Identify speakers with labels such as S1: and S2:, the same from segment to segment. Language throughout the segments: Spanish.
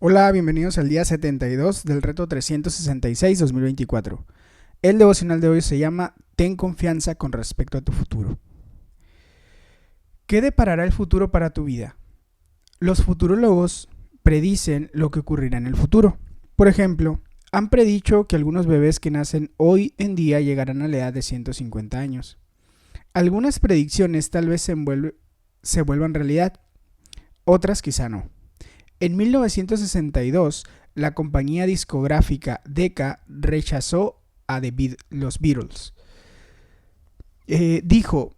S1: Hola, bienvenidos al día 72 del reto 366-2024. El devocional de hoy se llama Ten confianza con respecto a tu futuro. ¿Qué deparará el futuro para tu vida? Los futurólogos predicen lo que ocurrirá en el futuro. Por ejemplo, han predicho que algunos bebés que nacen hoy en día llegarán a la edad de 150 años. Algunas predicciones tal vez se vuelvan realidad, otras quizá no. En 1962, la compañía discográfica Decca rechazó a los Beatles. Dijo,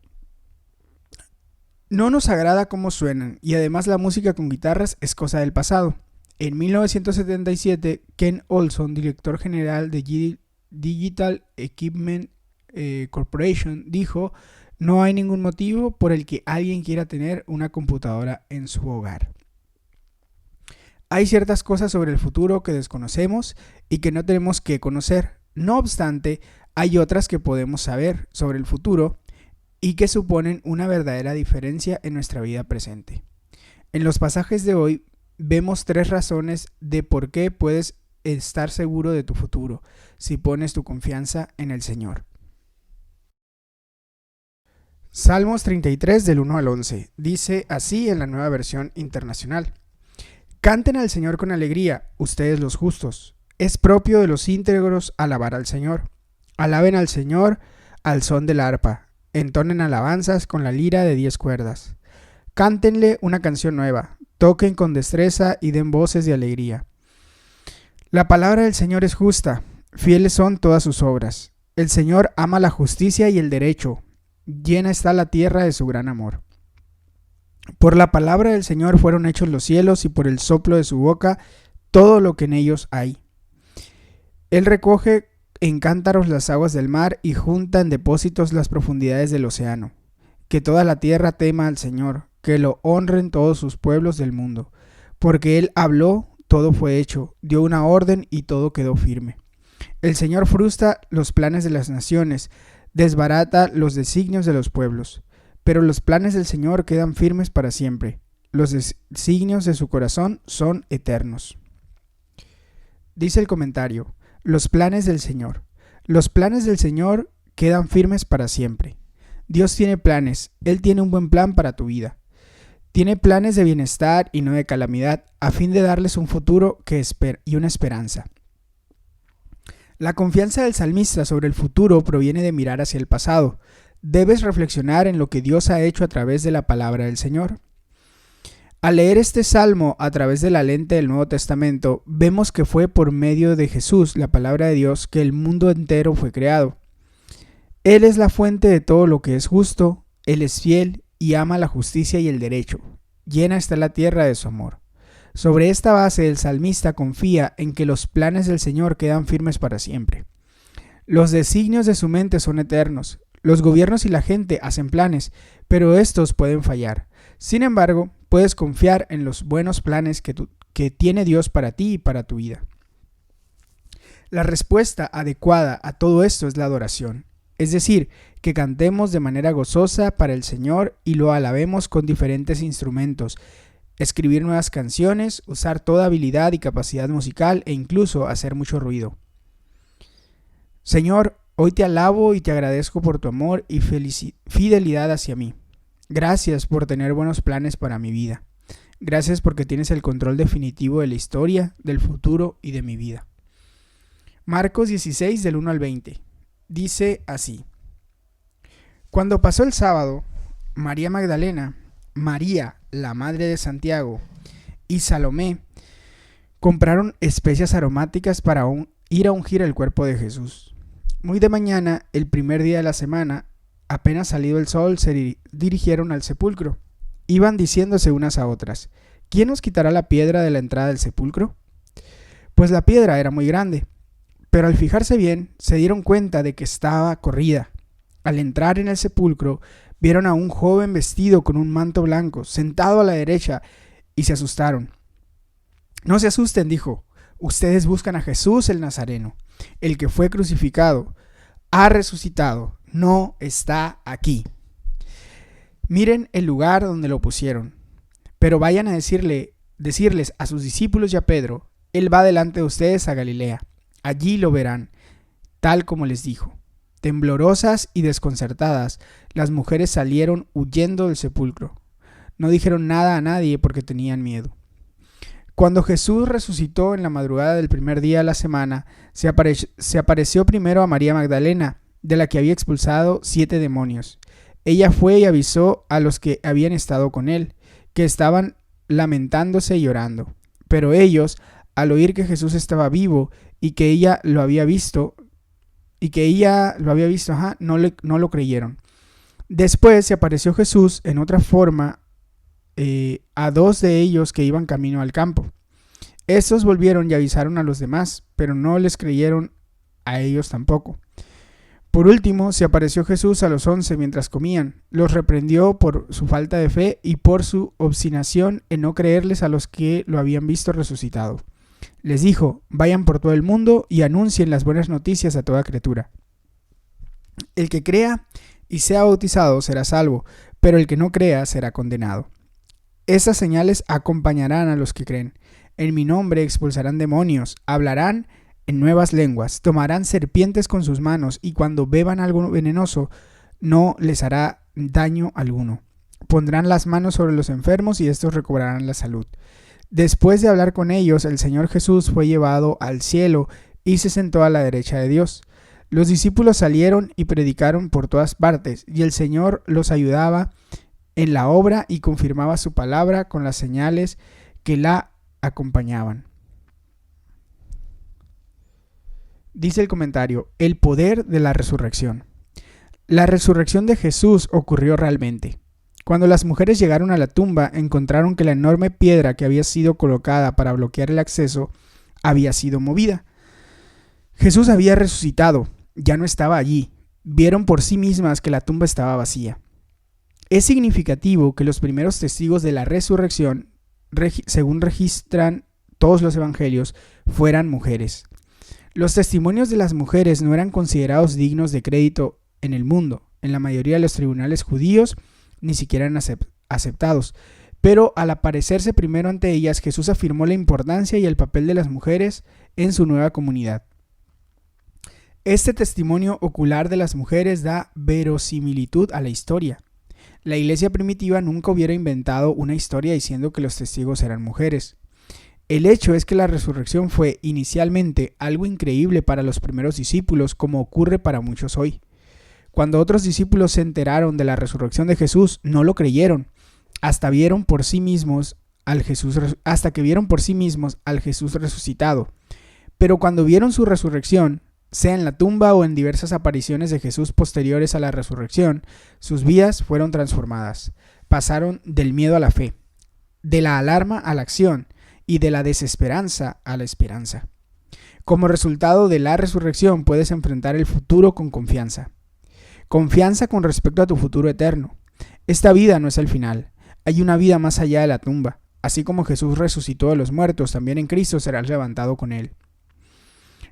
S1: no nos agrada cómo suenan y además la música con guitarras es cosa del pasado. En 1977, Ken Olson, director general de Digital Equipment Corporation, dijo, no hay ningún motivo por el que alguien quiera tener una computadora en su hogar. Hay ciertas cosas sobre el futuro que desconocemos y que no tenemos que conocer. No obstante, hay otras que podemos saber sobre el futuro y que suponen una verdadera diferencia en nuestra vida presente. En los pasajes de hoy vemos 3 razones de por qué puedes estar seguro de tu futuro si pones tu confianza en el Señor. Salmos 33 del 1 al 11 dice así en la Nueva Versión Internacional. Canten al Señor con alegría, ustedes los justos. Es propio de los íntegros alabar al Señor. Alaben al Señor al son del arpa. Entonen alabanzas con la lira de 10 cuerdas. Cántenle una canción nueva. Toquen con destreza y den voces de alegría. La palabra del Señor es justa. Fieles son todas sus obras. El Señor ama la justicia y el derecho. Llena está la tierra de su gran amor. Por la palabra del Señor fueron hechos los cielos y por el soplo de su boca todo lo que en ellos hay. Él recoge en cántaros las aguas del mar y junta en depósitos las profundidades del océano. Que toda la tierra tema al Señor, que lo honren todos sus pueblos del mundo. Porque Él habló, todo fue hecho, dio una orden y todo quedó firme. El Señor frustra los planes de las naciones, desbarata los designios de los pueblos. Pero los planes del Señor quedan firmes para siempre. Los designios de su corazón son eternos. Dice el comentario, los planes del Señor. Los planes del Señor quedan firmes para siempre. Dios tiene planes. Él tiene un buen plan para tu vida. Tiene planes de bienestar y no de calamidad, a fin de darles un futuro y una esperanza. La confianza del salmista sobre el futuro proviene de mirar hacia el pasado. Debes reflexionar en lo que Dios ha hecho a través de la palabra del Señor. Al leer este salmo a través de la lente del Nuevo Testamento, vemos que fue por medio de Jesús, la palabra de Dios, que el mundo entero fue creado. Él es la fuente de todo lo que es justo, Él es fiel y ama la justicia y el derecho. Llena está la tierra de su amor. Sobre esta base, el salmista confía en que los planes del Señor quedan firmes para siempre. Los designios de su mente son eternos. Los gobiernos y la gente hacen planes, pero estos pueden fallar. Sin embargo, puedes confiar en los buenos planes que tiene Dios para ti y para tu vida. La respuesta adecuada a todo esto es la adoración. Es decir, que cantemos de manera gozosa para el Señor y lo alabemos con diferentes instrumentos, escribir nuevas canciones, usar toda habilidad y capacidad musical e incluso hacer mucho ruido. Señor, hoy te alabo y te agradezco por tu amor y fidelidad hacia mí. Gracias por tener buenos planes para mi vida. Gracias porque tienes el control definitivo de la historia, del futuro y de mi vida. Marcos 16 del 1 al 20. Dice así. Cuando pasó el sábado, María Magdalena, María, la madre de Santiago, y Salomé compraron especias aromáticas para ir a ungir el cuerpo de Jesús. Muy de mañana, el primer día de la semana, apenas salido el sol, se dirigieron al sepulcro. Iban diciéndose unas a otras, ¿quién nos quitará la piedra de la entrada del sepulcro? Pues la piedra era muy grande, pero al fijarse bien, se dieron cuenta de que estaba corrida. Al entrar en el sepulcro, vieron a un joven vestido con un manto blanco, sentado a la derecha, y se asustaron. No se asusten, dijo, ustedes buscan a Jesús el Nazareno, el que fue crucificado, ha resucitado, no está aquí. Miren el lugar donde lo pusieron, pero vayan a decirle decirles a sus discípulos y a Pedro: Él va delante de ustedes a Galilea. Allí lo verán, tal como les dijo. Temblorosas y desconcertadas, las mujeres salieron huyendo del sepulcro. No dijeron nada a nadie porque tenían miedo. Cuando Jesús resucitó en la madrugada del primer día de la semana, se apareció primero a María Magdalena, de la que había expulsado 7 demonios. Ella fue y avisó a los que habían estado con él, que estaban lamentándose y llorando. Pero ellos, al oír que Jesús estaba vivo y que ella lo había visto, no lo creyeron. Después se apareció Jesús en otra forma a 2 de ellos que iban camino al campo. Estos volvieron y avisaron a los demás, pero no les creyeron a ellos tampoco. Por último, se apareció Jesús a los 11 mientras comían. Los reprendió por su falta de fe y por su obstinación en no creerles a los que lo habían visto resucitado. Les dijo: vayan por todo el mundo y anuncien las buenas noticias a toda criatura. El que crea y sea bautizado será salvo, pero el que no crea será condenado. Estas señales acompañarán a los que creen. En mi nombre expulsarán demonios, hablarán en nuevas lenguas, tomarán serpientes con sus manos y cuando beban algo venenoso no les hará daño alguno. Pondrán las manos sobre los enfermos y estos recobrarán la salud. Después de hablar con ellos, el Señor Jesús fue llevado al cielo y se sentó a la derecha de Dios. Los discípulos salieron y predicaron por todas partes, y el Señor los ayudaba en la obra y confirmaba su palabra con las señales que la acompañaban. Dice el comentario: el poder de la resurrección. La resurrección de Jesús ocurrió realmente. Cuando las mujeres llegaron a la tumba, encontraron que la enorme piedra que había sido colocada para bloquear el acceso había sido movida. Jesús había resucitado, ya no estaba allí. Vieron por sí mismas que la tumba estaba vacía. Es significativo que los primeros testigos de la resurrección, según registran todos los evangelios, fueran mujeres. Los testimonios de las mujeres no eran considerados dignos de crédito en el mundo. En la mayoría de los tribunales judíos ni siquiera eran aceptados. Pero al aparecerse primero ante ellas, Jesús afirmó la importancia y el papel de las mujeres en su nueva comunidad. Este testimonio ocular de las mujeres da verosimilitud a la historia. La iglesia primitiva nunca hubiera inventado una historia diciendo que los testigos eran mujeres. El hecho es que la resurrección fue inicialmente algo increíble para los primeros discípulos, como ocurre para muchos hoy. Cuando otros discípulos se enteraron de la resurrección de Jesús, no lo creyeron, hasta que vieron por sí mismos al Jesús resucitado. Pero cuando vieron su resurrección, sea en la tumba o en diversas apariciones de Jesús posteriores a la resurrección, sus vidas fueron transformadas. Pasaron del miedo a la fe, de la alarma a la acción y de la desesperanza a la esperanza. Como resultado de la resurrección, puedes enfrentar el futuro con confianza. Confianza con respecto a tu futuro eterno. Esta vida no es el final. Hay una vida más allá de la tumba. Así como Jesús resucitó de los muertos, también en Cristo serás levantado con Él.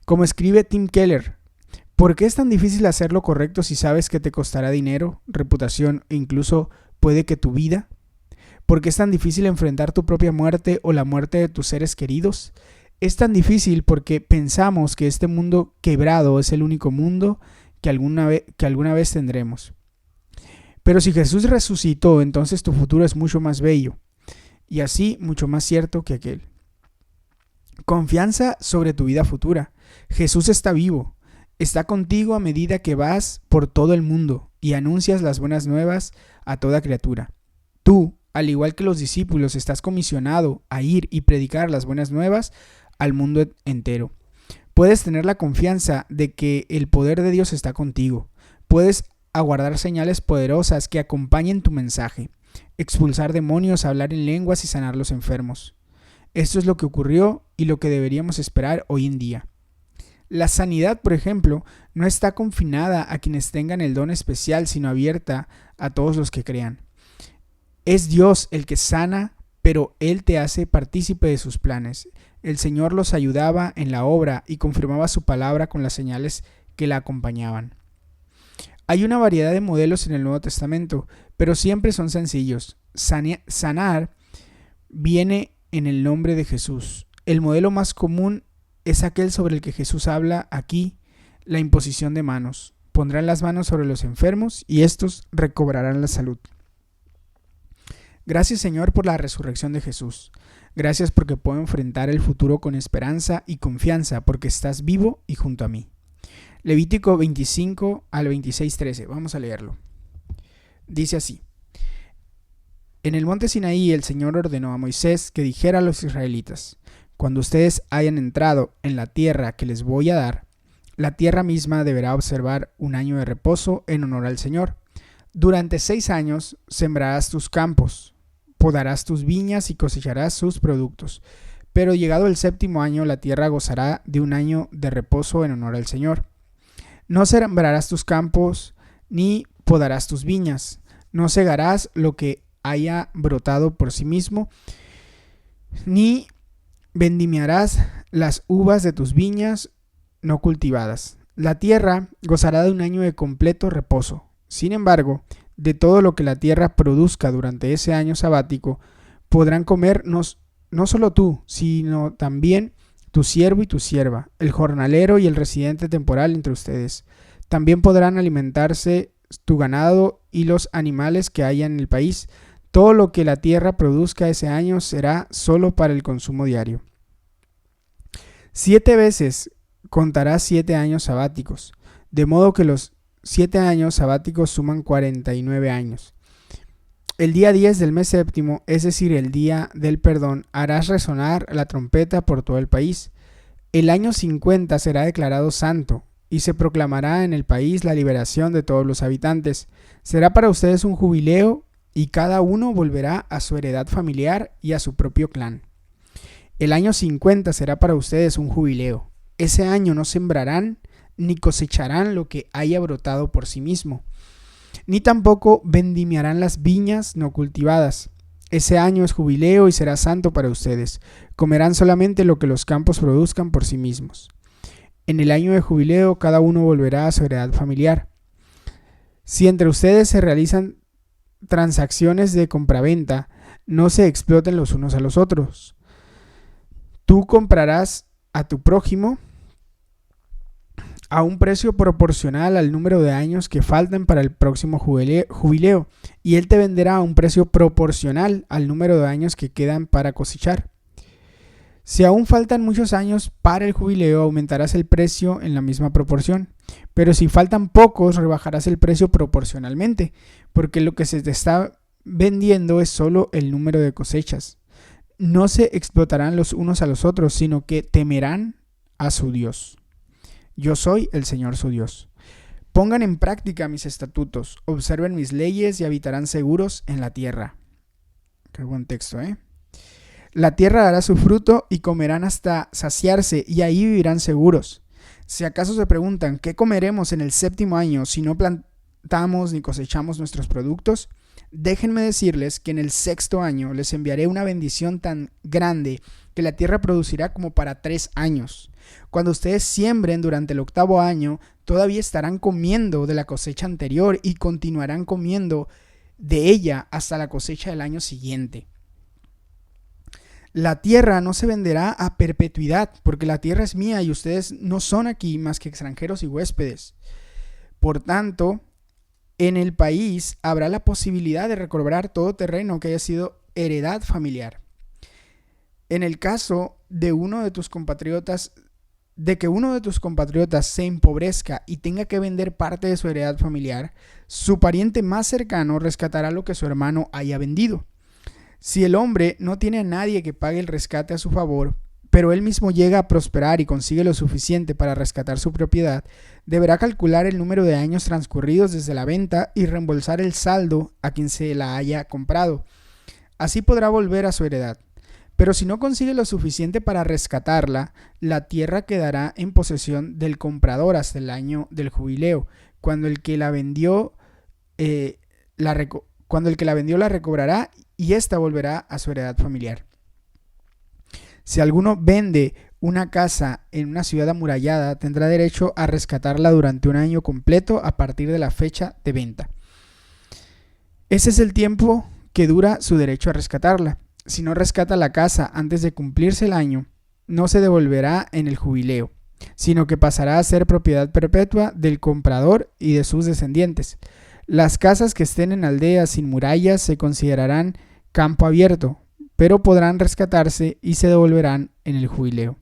S1: Como escribe Tim Keller: ¿por qué es tan difícil hacer lo correcto si sabes que te costará dinero, reputación e incluso puede que tu vida? ¿Por qué es tan difícil enfrentar tu propia muerte o la muerte de tus seres queridos? Es tan difícil porque pensamos que este mundo quebrado es el único mundo que alguna vez tendremos. Pero si Jesús resucitó, entonces tu futuro es mucho más bello y así mucho más cierto que aquel. Confianza sobre tu vida futura. Jesús está vivo, está contigo a medida que vas por todo el mundo y anuncias las buenas nuevas a toda criatura. Tú, al igual que los discípulos, estás comisionado a ir y predicar las buenas nuevas al mundo entero. Puedes tener la confianza de que el poder de Dios está contigo. Puedes aguardar señales poderosas que acompañen tu mensaje, expulsar demonios, hablar en lenguas y sanar los enfermos. Esto es lo que ocurrió y lo que deberíamos esperar hoy en día. La sanidad, por ejemplo, no está confinada a quienes tengan el don especial, sino abierta a todos los que crean. Es Dios el que sana, pero Él te hace partícipe de sus planes. El Señor los ayudaba en la obra y confirmaba su palabra con las señales que la acompañaban. Hay una variedad de modelos en el Nuevo Testamento, pero siempre son sencillos. Sanar viene en el nombre de Jesús. El modelo más común es aquel sobre el que Jesús habla aquí, la imposición de manos. Pondrán las manos sobre los enfermos y estos recobrarán la salud. Gracias, Señor, por la resurrección de Jesús. Gracias porque puedo enfrentar el futuro con esperanza y confianza porque estás vivo y junto a mí. Levítico 25 al 26:13. Vamos a leerlo. Dice así: En el monte Sinaí el Señor ordenó a Moisés que dijera a los israelitas: Cuando ustedes hayan entrado en la tierra que les voy a dar, la tierra misma deberá observar un año de reposo en honor al Señor. Durante 6 años sembrarás tus campos, podarás tus viñas y cosecharás sus productos. Pero llegado el 7º año, la tierra gozará de un año de reposo en honor al Señor. No sembrarás tus campos ni podarás tus viñas. No segarás lo que haya brotado por sí mismo, ni vendimiarás las uvas de tus viñas no cultivadas. La tierra gozará de un año de completo reposo. Sin embargo, de todo lo que la tierra produzca durante ese año sabático, podrán comer no solo tú, sino también tu siervo y tu sierva, el jornalero y el residente temporal entre ustedes. También podrán alimentarse tu ganado y los animales que haya en el país. Todo lo que la tierra produzca ese año será solo para el consumo diario. 7 veces contarás 7 años sabáticos, de modo que los 7 años sabáticos suman 49 años. El día 10 del mes séptimo, es decir, el día del perdón, harás resonar la trompeta por todo el país. El año 50 será declarado santo y se proclamará en el país la liberación de todos los habitantes. Será para ustedes un jubileo y cada uno volverá a su heredad familiar y a su propio clan. El año 50 será para ustedes un jubileo. Ese año no sembrarán ni cosecharán lo que haya brotado por sí mismo, ni tampoco vendimiarán las viñas no cultivadas. Ese año es jubileo y será santo para ustedes. Comerán solamente lo que los campos produzcan por sí mismos. En el año de jubileo cada uno volverá a su heredad familiar. Si entre ustedes se realizan transacciones de compraventa, no se exploten los unos a los otros. Tú comprarás a tu prójimo a un precio proporcional al número de años que faltan para el próximo jubileo, y él te venderá a un precio proporcional al número de años que quedan para cosechar. Si aún faltan muchos años para el jubileo, aumentarás el precio en la misma proporción, pero si faltan pocos, rebajarás el precio proporcionalmente, porque lo que se te está vendiendo es solo el número de cosechas. No se explotarán los unos a los otros, sino que temerán a su Dios. Yo soy el Señor su Dios. Pongan en práctica mis estatutos, observen mis leyes y habitarán seguros en la tierra. Qué buen texto, ¿eh? La tierra dará su fruto y comerán hasta saciarse y ahí vivirán seguros. Si acaso se preguntan, ¿qué comeremos en el 7º año si no plantamos ni cosechamos nuestros productos? Déjenme decirles que en el 6º año les enviaré una bendición tan grande que la tierra producirá como para 3 años. Cuando ustedes siembren durante el 8º año, todavía estarán comiendo de la cosecha anterior y continuarán comiendo de ella hasta la cosecha del año siguiente. La tierra no se venderá a perpetuidad, porque la tierra es mía y ustedes no son aquí más que extranjeros y huéspedes. Por tanto, en el país habrá la posibilidad de recobrar todo terreno que haya sido heredad familiar. En el caso de que uno de tus compatriotas se empobrezca y tenga que vender parte de su heredad familiar, su pariente más cercano rescatará lo que su hermano haya vendido. Si el hombre no tiene a nadie que pague el rescate a su favor, pero él mismo llega a prosperar y consigue lo suficiente para rescatar su propiedad, deberá calcular el número de años transcurridos desde la venta y reembolsar el saldo a quien se la haya comprado. Así podrá volver a su heredad. Pero si no consigue lo suficiente para rescatarla, la tierra quedará en posesión del comprador hasta el año del jubileo, cuando el que la vendió la recobrará y ésta volverá a su heredad familiar. Si alguno vende una casa en una ciudad amurallada, tendrá derecho a rescatarla durante un año completo a partir de la fecha de venta. Ese es el tiempo que dura su derecho a rescatarla. si no rescata la casa antes de cumplirse el año, no se devolverá en el jubileo, sino que pasará a ser propiedad perpetua del comprador y de sus descendientes. Las casas que estén en aldeas sin murallas se considerarán campo abierto, pero podrán rescatarse y se devolverán en el jubileo.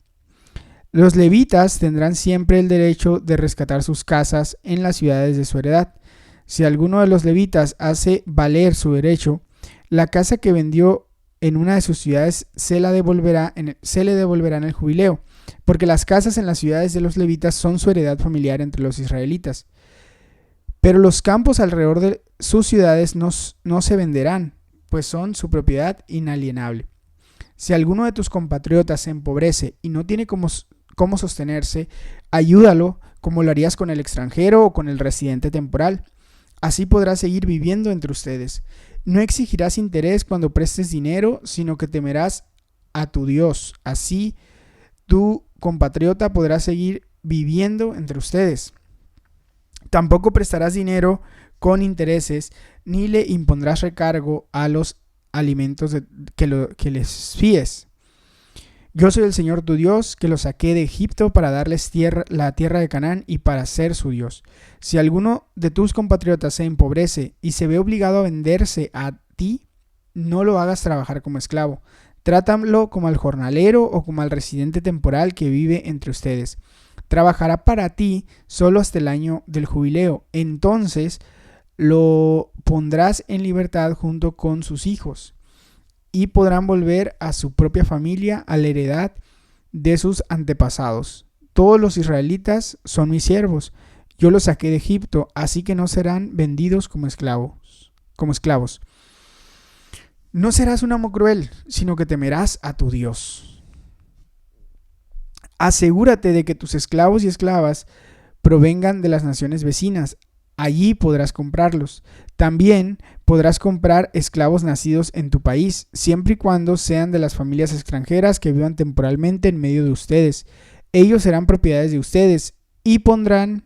S1: Los levitas tendrán siempre el derecho de rescatar sus casas en las ciudades de su heredad. Si alguno de los levitas hace valer su derecho, la casa que vendió en una de sus ciudades se le devolverá en el jubileo, porque las casas en las ciudades de los levitas son su heredad familiar entre los israelitas. Pero los campos alrededor de sus ciudades no se venderán, pues son su propiedad inalienable. Si alguno de tus compatriotas se empobrece y no tiene cómo sostenerse, ayúdalo como lo harías con el extranjero o con el residente temporal. Así podrás seguir viviendo entre ustedes. No exigirás interés cuando prestes dinero, sino que temerás a tu Dios. Así tu compatriota podrá seguir viviendo entre ustedes. Tampoco prestarás dinero con intereses, ni le impondrás recargo a los alimentos que les fíes. Yo soy el Señor tu Dios, que los saqué de Egipto para darles la tierra de Canaán y para ser su Dios. Si alguno de tus compatriotas se empobrece y se ve obligado a venderse a ti, no lo hagas trabajar como esclavo. Trátalo como al jornalero o como al residente temporal que vive entre ustedes. Trabajará para ti solo hasta el año del jubileo. Entonces lo pondrás en libertad junto con sus hijos y podrán volver a su propia familia, a la heredad de sus antepasados. Todos los israelitas son mis siervos. Yo los saqué de Egipto, así que no serán vendidos como esclavos. No serás un amo cruel, sino que temerás a tu Dios. Asegúrate de que tus esclavos y esclavas provengan de las naciones vecinas. Allí podrás comprarlos. También podrás comprar esclavos nacidos en tu país, siempre y cuando sean de las familias extranjeras que vivan temporalmente en medio de ustedes. Ellos serán propiedades de ustedes y podrán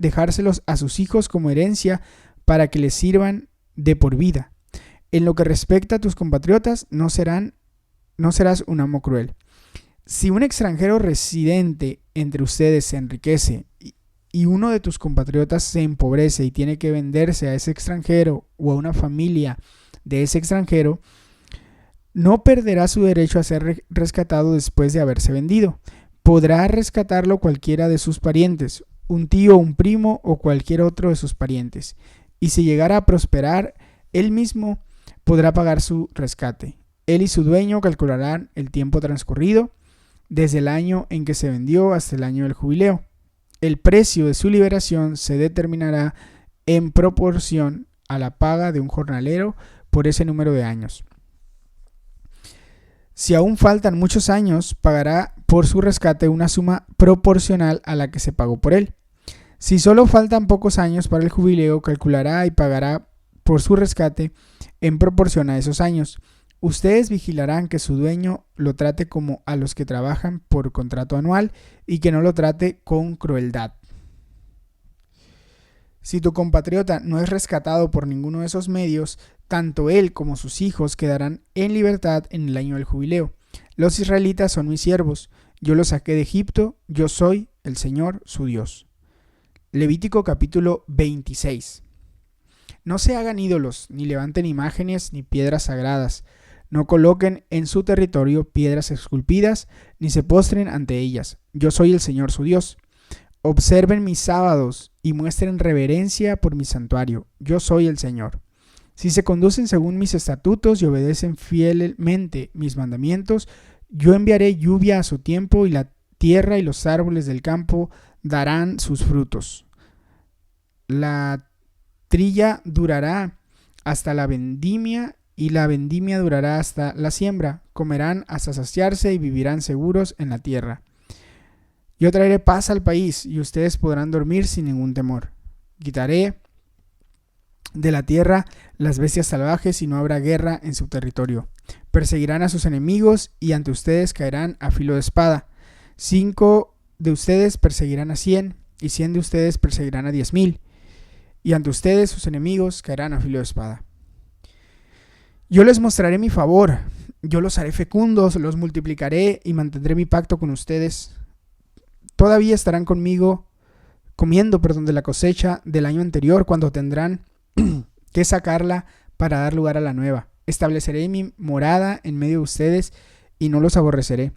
S1: dejárselos a sus hijos como herencia para que les sirvan de por vida. En lo que respecta a tus compatriotas, no serás un amo cruel. Si un extranjero residente entre ustedes se enriquece y uno de tus compatriotas se empobrece y tiene que venderse a ese extranjero o a una familia de ese extranjero, no perderá su derecho a ser rescatado después de haberse vendido. Podrá rescatarlo cualquiera de sus parientes, un tío, un primo o cualquier otro de sus parientes. Y si llegara a prosperar, él mismo podrá pagar su rescate. Él y su dueño calcularán el tiempo transcurrido desde el año en que se vendió hasta el año del jubileo. El precio de su liberación se determinará en proporción a la paga de un jornalero por ese número de años. Si aún faltan muchos años, pagará por su rescate una suma proporcional a la que se pagó por él. Si solo faltan pocos años para el jubileo, calculará y pagará por su rescate en proporción a esos años. Ustedes vigilarán que su dueño lo trate como a los que trabajan por contrato anual y que no lo trate con crueldad. Si tu compatriota no es rescatado por ninguno de esos medios, tanto él como sus hijos quedarán en libertad en el año del jubileo. Los israelitas son mis siervos. Yo los saqué de Egipto. Yo soy el Señor, su Dios. Levítico capítulo 26. No se hagan ídolos, ni levanten imágenes, ni piedras sagradas. No coloquen en su territorio piedras esculpidas, ni se postren ante ellas. Yo soy el Señor su Dios. Observen mis sábados y muestren reverencia por mi santuario. Yo soy el Señor. Si se conducen según mis estatutos y obedecen fielmente mis mandamientos, yo enviaré lluvia a su tiempo y la tierra y los árboles del campo darán sus frutos. La trilla durará hasta la vendimia y la vendimia durará hasta la siembra. Comerán hasta saciarse y vivirán seguros en la tierra. Yo traeré paz al país y ustedes podrán dormir sin ningún temor. Quitaré de la tierra las bestias salvajes y no habrá guerra en su territorio. Perseguirán a sus enemigos y ante ustedes caerán a filo de espada. 5 de ustedes perseguirán a 100 y 100 de ustedes perseguirán a 10,000. Y ante ustedes sus enemigos caerán a filo de espada. Yo les mostraré mi favor Yo los haré fecundos, los multiplicaré y mantendré mi pacto con ustedes. Todavía estarán conmigo comiendo, de la cosecha del año anterior, cuando tendrán que sacarla para dar lugar a la nueva. Estableceré mi morada en medio de ustedes y no los aborreceré.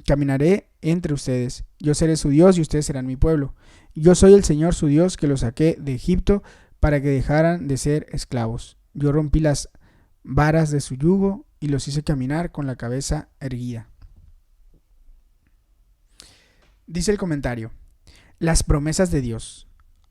S1: Caminaré entre ustedes. Yo seré su Dios y ustedes serán mi pueblo. Yo soy el Señor su Dios, que los saqué de Egipto para que dejaran de ser esclavos. Yo rompí las varas de su yugo y los hice caminar con la cabeza erguida. Dice el comentario: las promesas de Dios.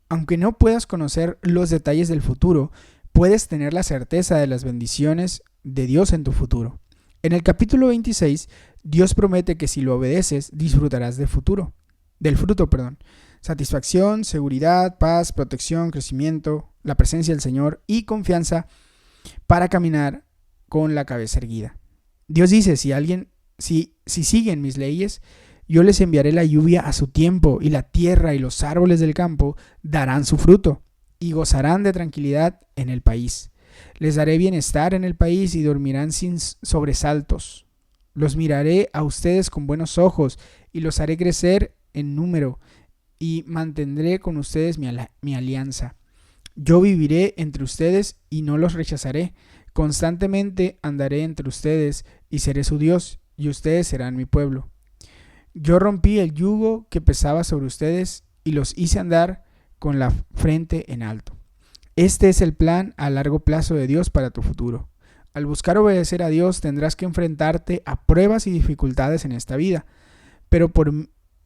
S1: Aunque no puedas conocer los detalles del futuro, puedes tener la certeza de las bendiciones de Dios en tu futuro. En el capítulo 26, Dios promete que si lo obedeces, disfrutarás del fruto. Satisfacción, seguridad, paz, protección, crecimiento, la presencia del Señor y confianza para caminar con la cabeza erguida. Dios dice: si siguen mis leyes, yo les enviaré la lluvia a su tiempo, y la tierra y los árboles del campo darán su fruto, y gozarán de tranquilidad en el país. Les daré bienestar en el país y dormirán sin sobresaltos. Los miraré a ustedes con buenos ojos y los haré crecer en número, y mantendré con ustedes mi alianza. Yo viviré entre ustedes y no los rechazaré. Constantemente andaré entre ustedes y seré su Dios, y ustedes serán mi pueblo. Yo rompí el yugo que pesaba sobre ustedes y los hice andar con la frente en alto. Este es el plan a largo plazo de Dios para tu futuro. Al buscar obedecer a Dios, tendrás que enfrentarte a pruebas y dificultades en esta vida, pero por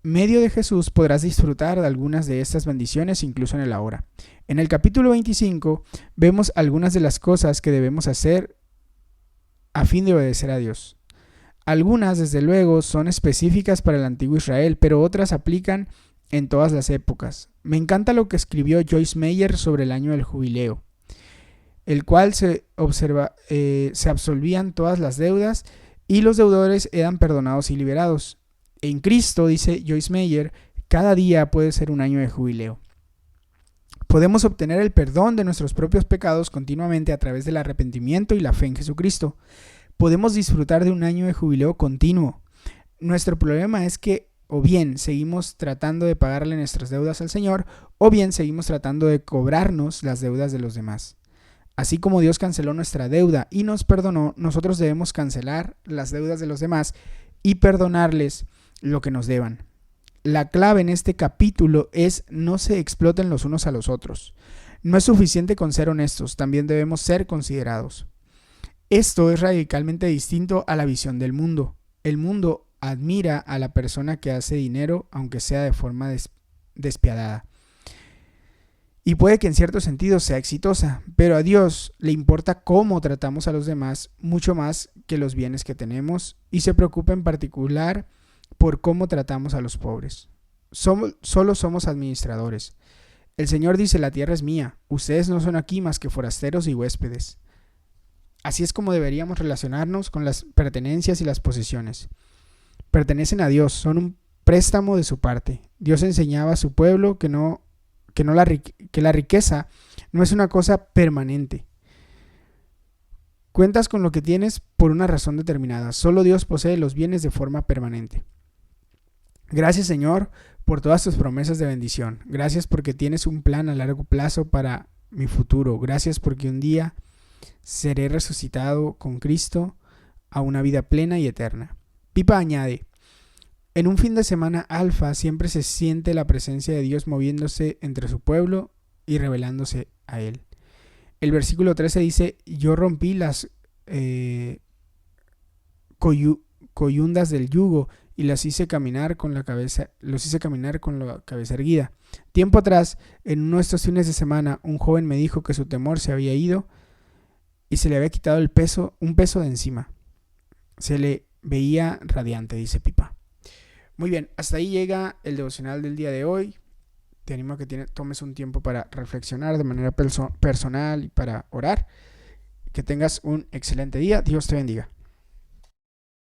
S1: medio de Jesús podrás disfrutar de algunas de estas bendiciones incluso en el ahora. En el capítulo 25 vemos algunas de las cosas que debemos hacer a fin de obedecer a Dios. Algunas, desde luego, son específicas para el antiguo Israel, pero otras aplican en todas las épocas. Me encanta lo que escribió Joyce Meyer sobre el año del jubileo, el cual se absolvían todas las deudas y los deudores eran perdonados y liberados. En Cristo, dice Joyce Meyer, cada día puede ser un año de jubileo. Podemos obtener el perdón de nuestros propios pecados continuamente a través del arrepentimiento y la fe en Jesucristo. Podemos disfrutar de un año de jubileo continuo. Nuestro problema es que o bien seguimos tratando de pagarle nuestras deudas al Señor, o bien seguimos tratando de cobrarnos las deudas de los demás. Así como Dios canceló nuestra deuda y nos perdonó, nosotros debemos cancelar las deudas de los demás y perdonarles lo que nos deban. La clave en este capítulo es: no se exploten los unos a los otros. No es suficiente con ser honestos, también debemos ser considerados. Esto es radicalmente distinto a la visión del mundo. El mundo admira a la persona que hace dinero, aunque sea de forma despiadada. Y puede que en cierto sentido sea exitosa, pero a Dios le importa cómo tratamos a los demás mucho más que los bienes que tenemos, y se preocupa en particular por cómo tratamos a los pobres. Solo somos administradores. El Señor dice: la tierra es mía, ustedes no son aquí más que forasteros y huéspedes. Así es como deberíamos relacionarnos con las pertenencias y las posesiones. Pertenecen a Dios, son un préstamo de su parte. Dios enseñaba a su pueblo que la riqueza no es una cosa permanente. Cuentas con lo que tienes por una razón determinada. Solo Dios posee los bienes de forma permanente. Gracias, Señor, por todas tus promesas de bendición. Gracias porque tienes un plan a largo plazo para mi futuro. Gracias porque un día seré resucitado con Cristo a una vida plena y eterna. Pipa añade: en un fin de semana alfa siempre se siente la presencia de Dios moviéndose entre su pueblo y revelándose a él. El versículo 13 dice: yo rompí las coyundas del yugo y los hice caminar con la cabeza erguida. Tiempo atrás, en uno de estos fines de semana, un joven me dijo que su temor se había ido y se le había quitado un peso de encima. Se le veía radiante, dice Pipa. Muy bien, hasta ahí llega el devocional del día de hoy. Te animo a que tomes un tiempo para reflexionar de manera personal y para orar. Que tengas un excelente día. Dios te bendiga.